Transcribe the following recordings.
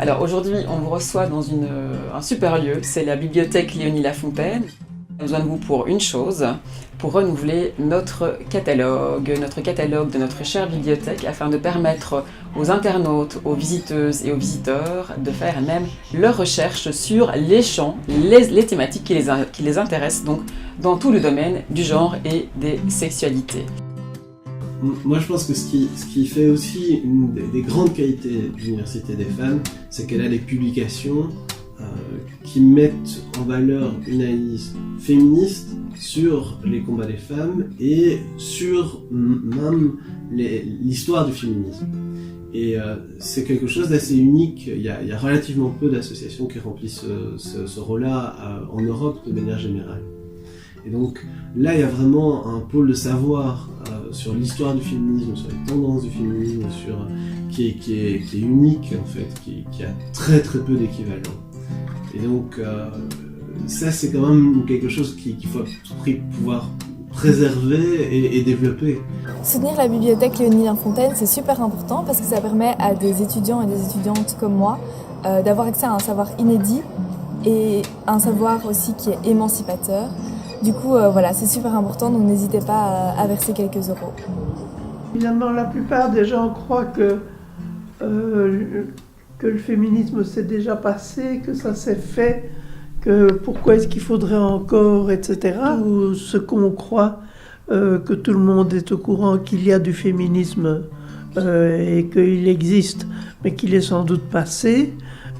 Alors aujourd'hui, on vous reçoit dans un super lieu, c'est la bibliothèque Léonie Lafontaine. On a besoin de vous pour une chose, pour renouveler notre catalogue de notre chère bibliothèque, afin de permettre aux internautes, aux visiteuses et aux visiteurs de faire même leurs recherches sur les champs, les thématiques qui les intéressent, donc dans tout le domaine du genre et des sexualités. Moi, je pense que ce qui fait aussi une des grandes qualités de l'Université des femmes, c'est qu'elle a des publications qui mettent en valeur une analyse féministe sur les combats des femmes et sur même l'histoire du féminisme. Et c'est quelque chose d'assez unique. Il y a relativement peu d'associations qui remplissent ce rôle-là en Europe de manière générale. Et donc là, il y a vraiment un pôle de savoir sur l'histoire du féminisme, sur les tendances du féminisme, qui est unique en fait, qui a très très peu d'équivalent. Et donc ça, c'est quand même quelque chose qu'il faut à tout prix pouvoir préserver et développer. Soutenir la bibliothèque Léonie Lafontaine, c'est super important parce que ça permet à des étudiants et des étudiantes comme moi d'avoir accès à un savoir inédit et un savoir aussi qui est émancipateur. Du coup, voilà, c'est super important, donc n'hésitez pas à verser quelques euros. Finalement, la plupart des gens croient que le féminisme s'est déjà passé, que ça s'est fait, que pourquoi est-ce qu'il faudrait encore, etc. Ou ce qu'on croit que tout le monde est au courant qu'il y a du féminisme et qu'il existe, mais qu'il est sans doute passé.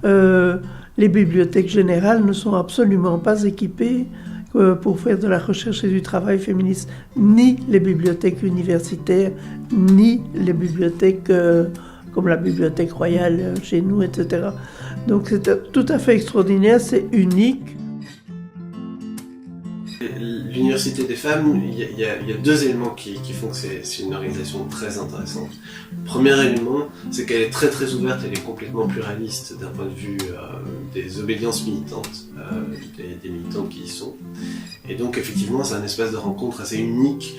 Les bibliothèques générales ne sont absolument pas équipées pour faire de la recherche et du travail féministe, ni les bibliothèques universitaires, ni les bibliothèques comme la Bibliothèque royale chez nous, etc. Donc c'est tout à fait extraordinaire, c'est unique. L'Université des femmes, il y a deux éléments qui font que c'est une organisation très intéressante. Le premier élément, c'est qu'elle est très très ouverte, elle est complètement pluraliste d'un point de vue des obédiences militantes, des militants qui y sont. Et donc effectivement, c'est un espace de rencontre assez unique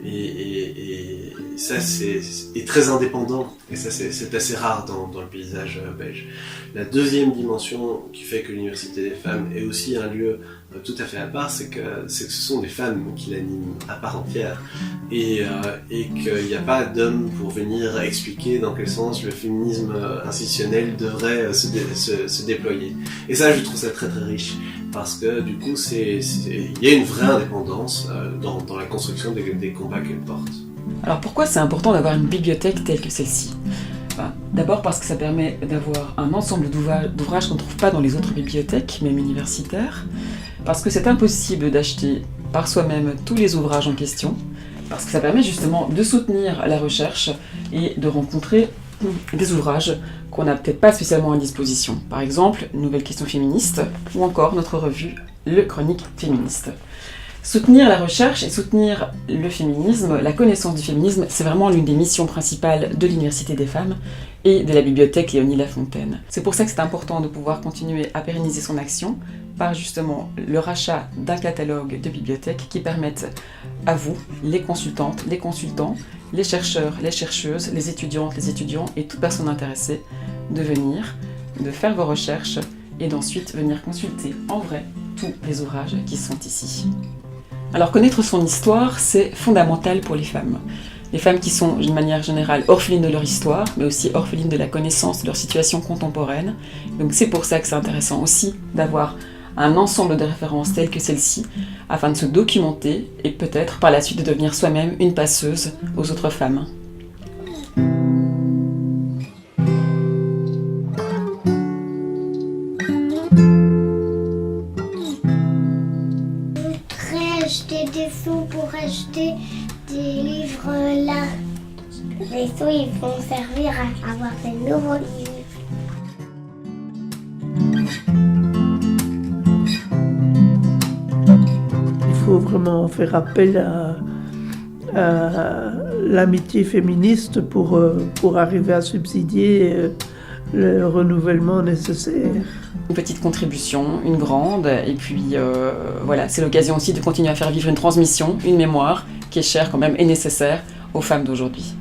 et ça c'est très indépendant, et ça c'est assez rare dans le paysage belge. La deuxième dimension qui fait que l'Université des femmes est aussi un lieu tout à fait à part, c'est que ce sont des femmes qui l'animent à part entière, et qu'il n'y a pas d'hommes pour venir expliquer dans quel sens le féminisme institutionnel devrait se déployer. Et ça, je trouve ça très très riche, parce que du coup il y a une vraie indépendance dans la construction des combats qu'elle porte. Alors pourquoi c'est important d'avoir une bibliothèque telle que celle-ci ? D'abord parce que ça permet d'avoir un ensemble d'ouvrages qu'on ne trouve pas dans les autres bibliothèques, même universitaires, parce que c'est impossible d'acheter par soi-même tous les ouvrages en question, parce que ça permet justement de soutenir la recherche et de rencontrer des ouvrages qu'on n'a peut-être pas spécialement à disposition. Par exemple, Nouvelles questions féministes, ou encore notre revue Le Chronique féministe. Soutenir la recherche et soutenir le féminisme, la connaissance du féminisme, c'est vraiment l'une des missions principales de l'Université des femmes et de la bibliothèque Léonie Lafontaine. C'est pour ça que c'est important de pouvoir continuer à pérenniser son action par justement le rachat d'un catalogue de bibliothèques qui permettent à vous, les consultantes, les consultants, les chercheurs, les chercheuses, les étudiantes, les étudiants et toute personne intéressée de venir, de faire vos recherches et d'ensuite venir consulter en vrai tous les ouvrages qui sont ici. Alors connaître son histoire, c'est fondamental pour les femmes. Les femmes qui sont d'une manière générale orphelines de leur histoire, mais aussi orphelines de la connaissance de leur situation contemporaine. Donc c'est pour ça que c'est intéressant aussi d'avoir un ensemble de références telles que celle-ci, afin de se documenter et peut-être par la suite de devenir soi-même une passeuse aux autres femmes. Acheter des sous pour acheter des livres là. Les sous, ils vont servir à avoir des nouveaux livres. Il faut vraiment faire appel à l'amitié féministe pour arriver à subsidier le renouvellement nécessaire. Une petite contribution, une grande, et puis voilà, c'est l'occasion aussi de continuer à faire vivre une transmission, une mémoire qui est chère quand même et nécessaire aux femmes d'aujourd'hui.